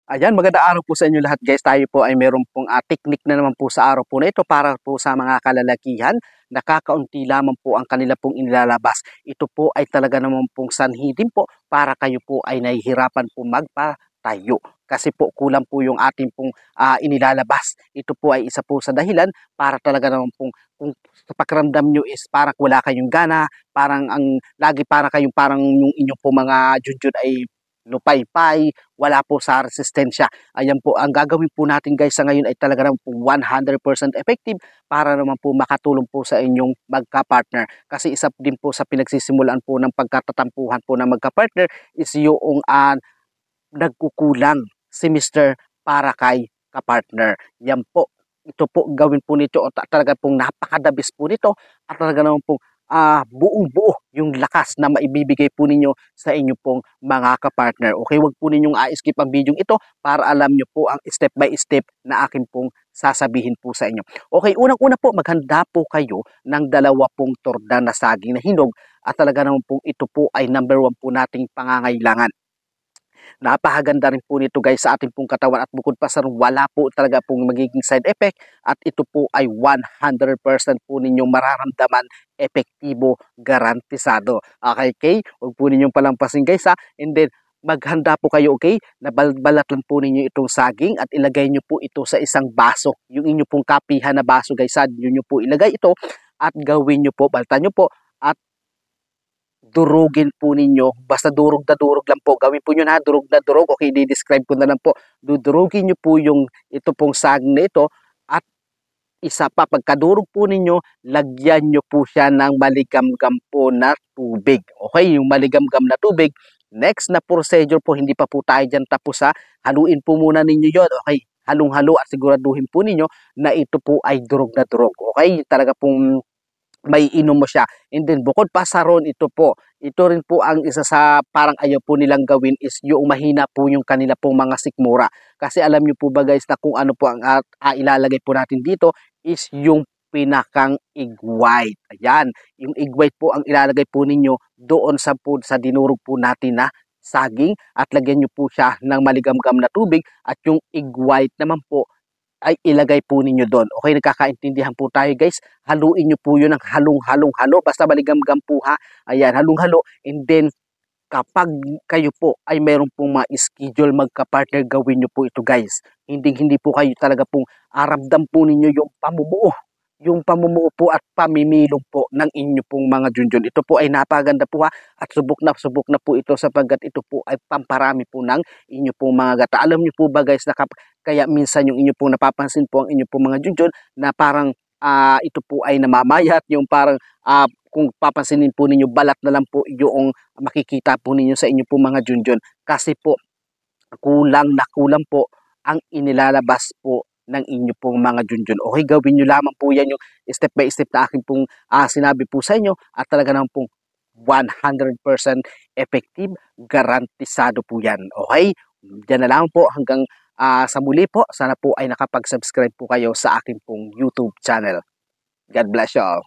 Ayan, magandang araw po sa inyo lahat guys. Tayo po ay meron pong technique na naman po sa araw po na ito para po sa mga kalalakihan. Nakakaunti lamang po ang kanila pong inilalabas. Ito po ay talaga naman pong sanhi din po para kayo po ay nahihirapan po magpatayo. Kasi po kulang po yung ating pong inilalabas. Ito po ay isa po sa dahilan para talaga naman pong kung sa pakiramdam nyo is parang wala kayong gana, parang ang lagi para kayong parang yung inyong po mga junjun ay lupay-pay, wala po sa resistensya. Ayan po, ang gagawin po natin guys sa ngayon ay talaga naman po 100% effective para naman po makatulong po sa inyong magka-partner. Kasi isa din po sa pinagsisimulan po ng pagkatatampuhan po ng magka-partner is yung nagkukulang si Mr. para kay ka-partner. Yan po, ito po gawin po nito o talaga pong napakadabis po nito at talaga naman pong buong-buo yung lakas na maibibigay po ninyo sa inyo pong mga kapartner. Okay, wag po ninyong i-skip ang video ito para alam nyo po ang step by step na akin pong sasabihin po sa inyo. Okay, unang-una po, maghanda po kayo ng 2 pong torda na saging na hinog at talaga naman po ito po ay number 1 po nating pangangailangan. Napakaganda rin po nito guys sa ating pong katawan at bukod pa sa wala po talaga pong magiging side effect at ito po ay 100% po ninyong mararamdaman epektibo, garantisado. Okay? Huwag po ninyong palampasin guys ha. And then, maghanda po kayo, okay? Nabalatan po ninyo itong saging at ilagay nyo po ito sa isang baso. Yung inyo pong kapihan na baso guys ha, yun nyo po ilagay ito at gawin nyo po, baltan nyo po at durugin po ninyo. Basta durog na durog lang po. Gawin po nyo na durog na durog. Okay, di-describe ko na lang po. Dudurugin nyo po yung ito pong saging na ito at isa pa, pagkadurog po ninyo, lagyan nyo po siya ng maligamgam po na tubig. Okay, yung maligamgam na tubig. Next na procedure po, hindi pa po tayo dyan tapos ha. Haluin po muna ninyo yon. Okay, halong-halo at siguraduhin po ninyo na ito po ay durog na durog. Okay, talaga pong may inom mo siya. And then bukod pa sa ron, ito rin po ang isa sa parang ayaw po nilang gawin is yung mahina po yung kanila pong mga sikmura. Kasi alam niyo po ba guys na kung ano po ang ilalagay po natin dito is yung pinakang egg white. Ayan, yung egg white po ang ilalagay po ninyo doon sa dinurog po natin na saging at lagyan niyo po siya ng maligamgam na tubig at yung egg white naman po ay ilagay po ninyo doon. Okay, nagkakaintindihan po tayo guys. Haluin nyo po yun ng halong-halong-halo. Basta maligamgam po ha. Ayan, halong-halo. And then, kapag kayo po ay meron pong ma-schedule magka-partner, gawin nyo po ito guys. Hindi po kayo talaga pong aramdam po ninyo yung pamumuo. Yung pamumuo po at pamimilong po ng inyo pong mga junjun. Ito po ay napaganda po ha. At subok na po ito sapagkat ito po ay pamparami po ng inyo pong mga gata. Alam nyo po ba guys na kaya minsan yung inyo pong napapansin po ang inyo pong mga junjun na parang ito po ay namamayat. Yung parang kung papansinin po ninyo, balat na lang po yung makikita po ninyo sa inyo po mga junjun. Kasi po, kulang po ang inilalabas po ng inyo pong mga junjun. Okay, gawin nyo lamang po yan yung step by step na aking pong sinabi po sa inyo at talaga naman pong 100% effective, garantisado po yan. Okay, dyan na lang po hanggang sa muli po. Sana po ay nakapag-subscribe po kayo sa aking pong YouTube channel. God bless you all.